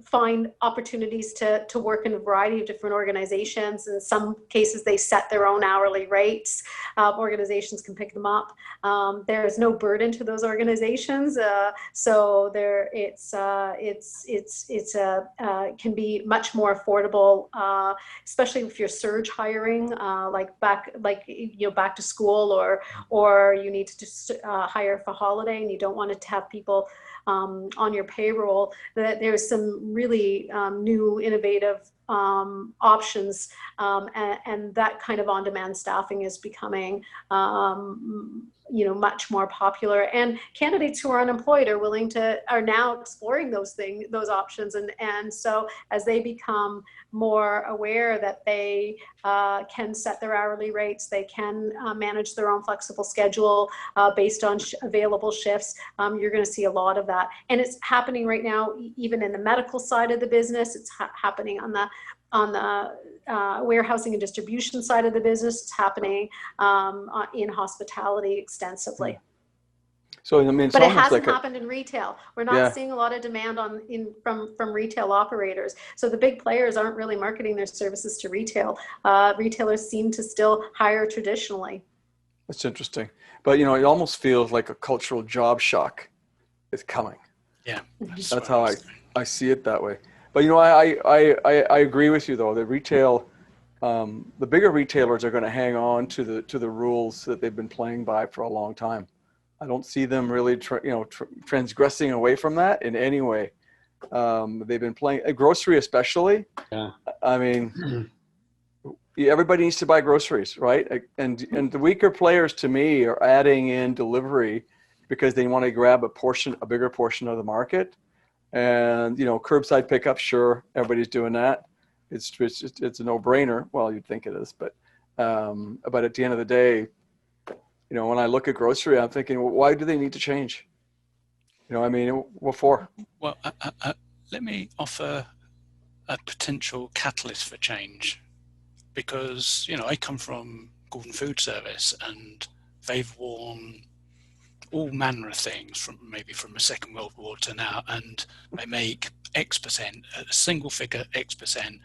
find opportunities to work in a variety of different organizations. In some cases, they set their own hourly rates. Organizations can pick them up. There is no burden to those organizations, so can be much more affordable, especially if you're surge hiring, back to school, or you need to just hire for holiday and you don't want to have people on your payroll. That there's some really new, innovative options, and that kind of on-demand staffing is becoming much more popular. And candidates who are unemployed are now exploring those options, and so as they become more aware that they can set their hourly rates, they can manage their own flexible schedule based on available shifts. You're going to see a lot of that, and it's happening right now, even in the medical side of the business. It's happening on the warehousing and distribution side of the business. It's happening in hospitality extensively. So it's but it almost hasn't like happened in retail. We're not seeing a lot of demand from retail operators. So the big players aren't really marketing their services to retail. Retailers seem to still hire traditionally. That's interesting. But it almost feels like a cultural job shock is coming. Yeah, that's how I see it that way. But I agree with you though. The retail, the bigger retailers are going to hang on to the rules that they've been playing by for a long time. I don't see them really transgressing away from that in any way. They've been playing grocery, especially. Yeah. I mean, everybody needs to buy groceries, right? And the weaker players, to me, are adding in delivery because they want to grab a bigger portion of the market. And curbside pickup, sure, everybody's doing that. It's a no-brainer. Well, you'd think it is, but at the end of the day, when I look at grocery, I'm thinking, well, why do they need to change? What for? Well, let me offer a potential catalyst for change, because I come from Gordon Food Service, and they've worn all manner of things from the Second World War to now, and they make X%, a single figure X%,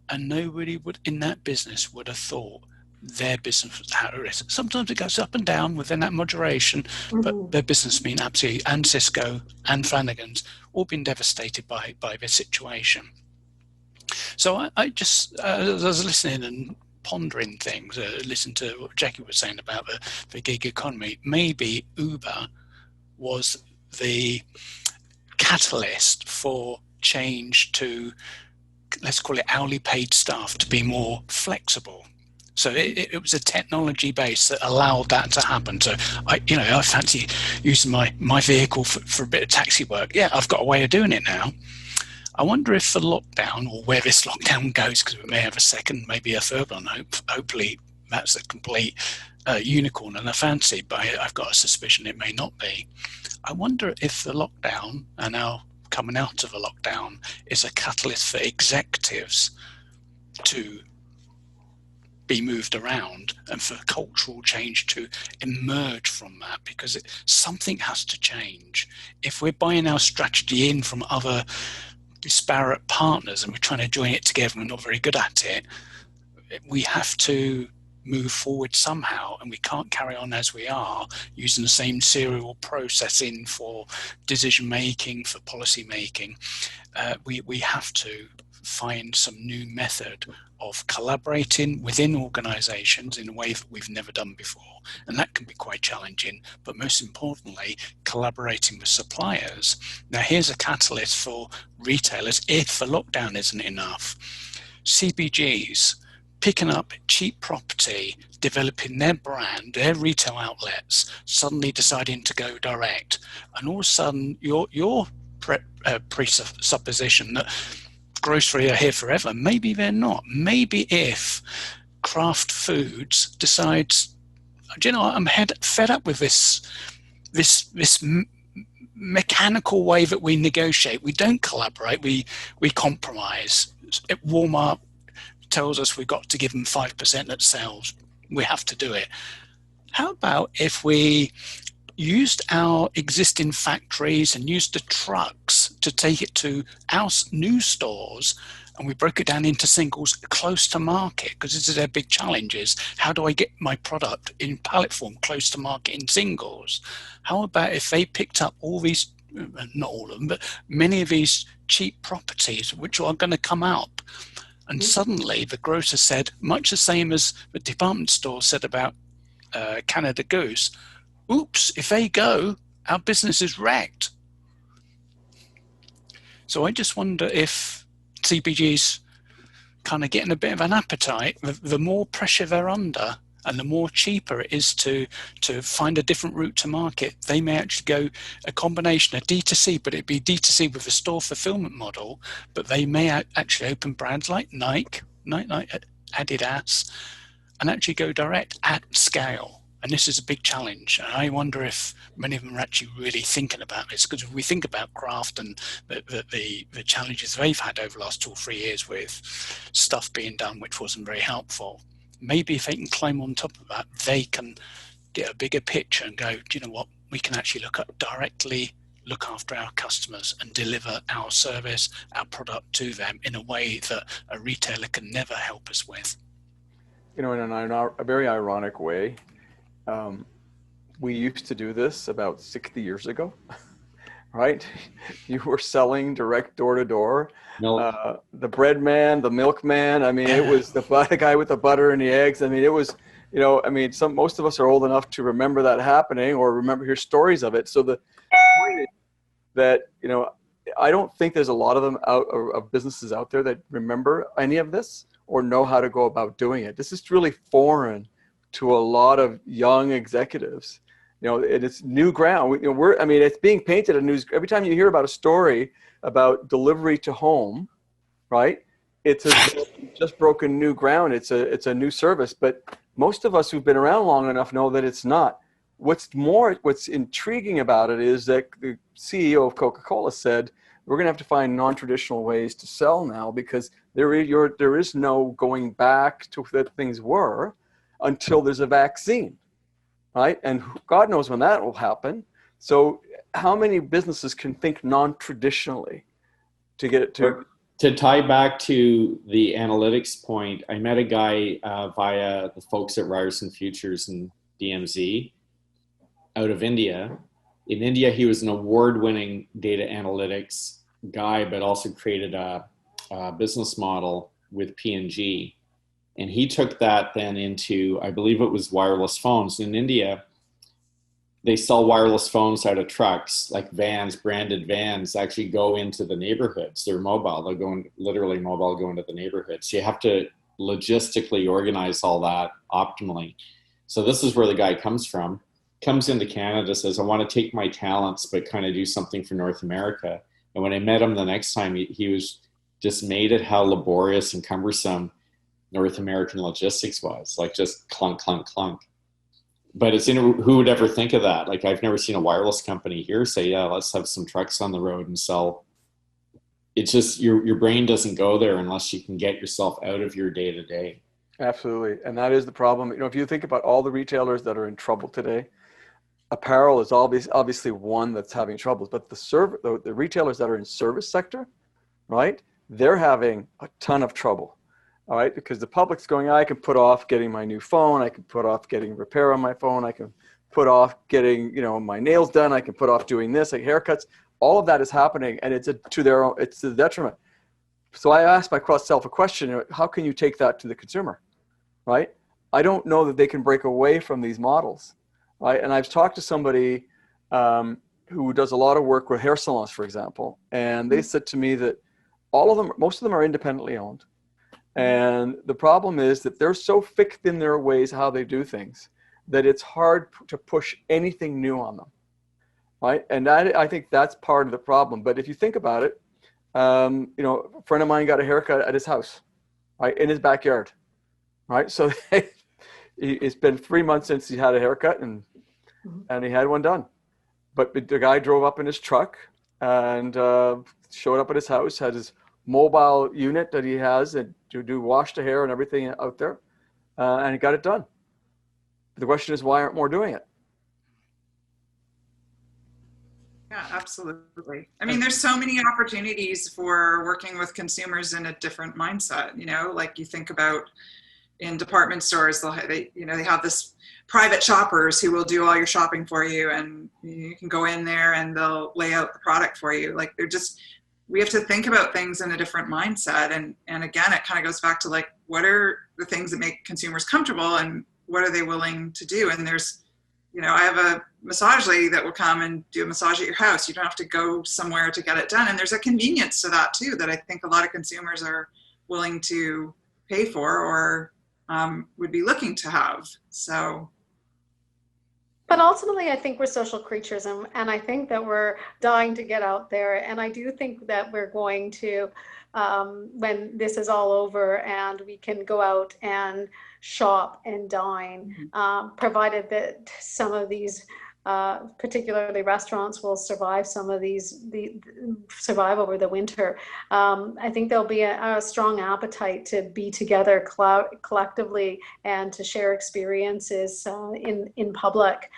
and nobody in that business would have thought their business was at risk. Sometimes it goes up and down within that moderation, but their business has been absolutely, and Cisco and Flanagan's, all been devastated by this situation. So I just, as I was listening and pondering things, listen to what Jackie was saying about the gig economy, maybe Uber was the catalyst for change to, let's call it hourly paid staff, to be more flexible. So it was a technology base that allowed that to happen. So I fancy using my vehicle for a bit of taxi work. Yeah, I've got a way of doing it now. I wonder if the lockdown, or where this lockdown goes, because we may have a second, maybe a third one. Hopefully that's a complete unicorn and a fancy, but I've got a suspicion it may not be. I wonder if the lockdown, and now coming out of a lockdown, is a catalyst for executives to be moved around and for cultural change to emerge from that, because something has to change. If we're buying our strategy in from other disparate partners and we're trying to join it together and we're not very good at it, we have to move forward somehow, and we can't carry on as we are using the same serial processing for decision making, for policy making. We have to find some new method of collaborating within organizations in a way that we've never done before, and that can be quite challenging. But most importantly, collaborating with suppliers. Now here's a catalyst for retailers if the lockdown isn't enough. CPGs picking up cheap property, developing their brand, their retail outlets, suddenly deciding to go direct, and all of a sudden your presupposition that grocery are here forever, maybe they're not. Maybe if Kraft Foods decides, do you know, I'm fed up with this mechanical way that we negotiate. We don't collaborate. We compromise. Walmart tells us we've got to give them 5% at sales. We have to do it. How about if we used our existing factories and used the trucks to take it to our new stores, and we broke it down into singles close to market, because this is their big challenge, is how do I get my product in pallet form close to market in singles? How about if they picked up all these, not all of them, but many of these cheap properties which are going to come up, and suddenly the grocer said, much the same as the department store said about Canada Goose, oops, if they go, our business is wrecked. So I just wonder if CPGs kind of getting a bit of an appetite, the more pressure they're under and the more cheaper it is to find a different route to market, they may actually go a combination of D2C, but it'd be D2C with a store fulfillment model, but they may actually open brands like Nike, Adidas, and actually go direct at scale. And this is a big challenge. And I wonder if many of them are actually really thinking about this, because if we think about Kraft and the challenges they've had over the last 2 or 3 years with stuff being done which wasn't very helpful, maybe if they can climb on top of that, they can get a bigger picture and go, do you know what, we can actually directly look after our customers and deliver our service, our product to them in a way that a retailer can never help us with. You know, in a very ironic way, we used to do this about 60 years ago, right? You were selling direct door to door. The bread man, the milkman. I mean, it was the guy with the butter and the eggs. I mean, it was, you know, I mean, most of us are old enough to remember that happening or hear stories of it. So the point is that, you know, I don't think there's a lot of them of businesses out there that remember any of this or know how to go about doing it. This is really foreign to a lot of young executives, you know, and it's new ground. You know, it's being painted every time you hear about a story about delivery to home, right? It's just broken new ground. It's a new service, but most of us who've been around long enough know that it's not. What's intriguing about it is that the CEO of Coca-Cola said, we're going to have to find non-traditional ways to sell now, because there is no going back to what things were until there's a vaccine, right? And God knows when that will happen. So how many businesses can think non-traditionally to get it to to tie back to the analytics point, I met a guy via the folks at Ryerson Futures and DMZ out of India. In India, he was an award-winning data analytics guy, but also created a business model with P&G. And he took that then into, I believe it was wireless phones. In India, they sell wireless phones out of trucks, like vans, branded vans, actually go into the neighborhoods. They're mobile. They're going, literally mobile, go into the neighborhoods. So you have to logistically organize all that optimally. So this is where the guy comes from. Comes into Canada, says, I want to take my talents, but kind of do something for North America. And when I met him the next time, he was dismayed at how laborious and cumbersome North American logistics was, like just clunk, clunk, clunk. But it's who would ever think of that? Like, I've never seen a wireless company here say, yeah, let's have some trucks on the road and sell. It's just your brain doesn't go there unless you can get yourself out of your day to day. Absolutely. And that is the problem. You know, if you think about all the retailers that are in trouble today, apparel is obviously one that's having troubles, but the retailers that are in service sector, right? They're having a ton of trouble. All right, because the public's going, I can put off getting my new phone. I can put off getting repair on my phone. I can put off getting, my nails done. I can put off doing this, like haircuts. All of that is happening, and it's to the detriment. So I asked myself a question: how can you take that to the consumer, right? I don't know that they can break away from these models, right? And I've talked to somebody who does a lot of work with hair salons, for example, and they said to me that most of them are independently owned. And the problem is that they're so fixed in their ways how they do things that it's hard to push anything new on them, right? And I think that's part of the problem. But if you think about it, a friend of mine got a haircut at his house, right, in his backyard, right? So it's been 3 months since he had a haircut, and he had one done. But the guy drove up in his truck and showed up at his house, had his mobile unit that he has to do wash the hair and everything out there, and he got it done. The question is, why aren't more doing it? Yeah, absolutely. I mean, there's so many opportunities for working with consumers in a different mindset. Like you think about in department stores, they have this private shoppers who will do all your shopping for you, and you can go in there and they'll lay out the product for you. Like we have to think about things in a different mindset. And again, it kind of goes back to like, what are the things that make consumers comfortable and what are they willing to do? And there's, I have a massage lady that will come and do a massage at your house. You don't have to go somewhere to get it done. And there's a convenience to that too, that I think a lot of consumers are willing to pay for or would be looking to have. So. But ultimately, I think we're social creatures, and I think that we're dying to get out there. And I do think that we're going to, when this is all over and we can go out and shop and dine, provided that some of these, particularly restaurants, will survive survive over the winter. I think there'll be a strong appetite to be together collectively and to share experiences in public.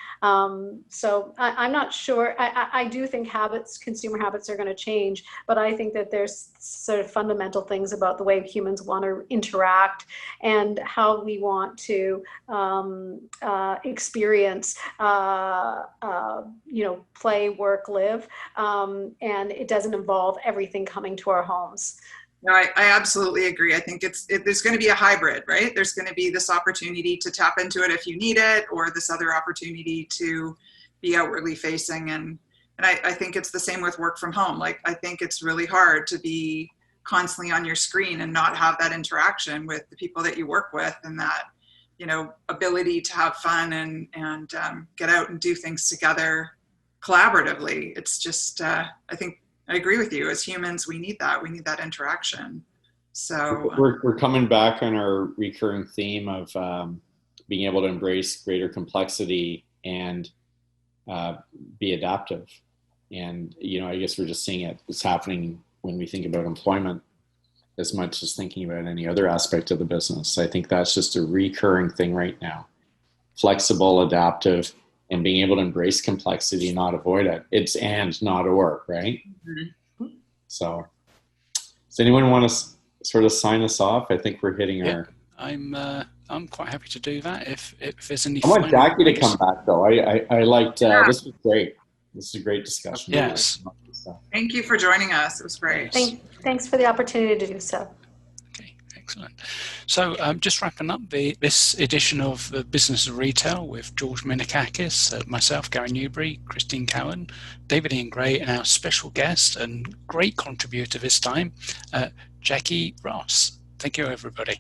So I'm not sure. I do think consumer habits are going to change, but I think that there's sort of fundamental things about the way humans want to interact and how we want to experience play, work, live, and it doesn't involve everything coming to our homes. No, I absolutely agree. I think there's going to be a hybrid, right? There's going to be this opportunity to tap into it if you need it, or this other opportunity to be outwardly facing. And I think it's the same with work from home. Like, I think it's really hard to be constantly on your screen and not have that interaction with the people that you work with, and that ability to have fun and get out and do things together collaboratively. It's just, I think I agree with you. As humans, we need that. We need that interaction. So we're coming back on our recurring theme of being able to embrace greater complexity and be adaptive. And, I guess we're just seeing it's happening when we think about employment as much as thinking about any other aspect of the business. I think that's just a recurring thing right now. Flexible, adaptive, and being able to embrace complexity, not avoid it. It's and, not or, right? Mm-hmm. So Does anyone want to sort of sign us off? I think we're hitting our. I'm quite happy to do that. If there's any. I want Jackie to come back though. I liked this was great. This is a great discussion. Yes. Thank you for joining us. It was great. Thanks for the opportunity to do so. Okay, excellent. So just wrapping up this edition of the Business of Retail with George Minikakis, myself, Gary Newbury, Christine Cowan, David Ian Gray, and our special guest and great contributor this time, Jackie Ross. Thank you, everybody.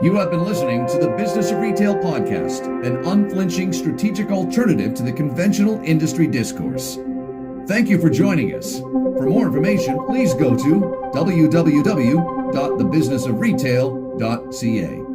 You have been listening to the Business of Retail podcast, an unflinching strategic alternative to the conventional industry discourse. Thank you for joining us. For more information, please go to www.thebusinessofretail.ca.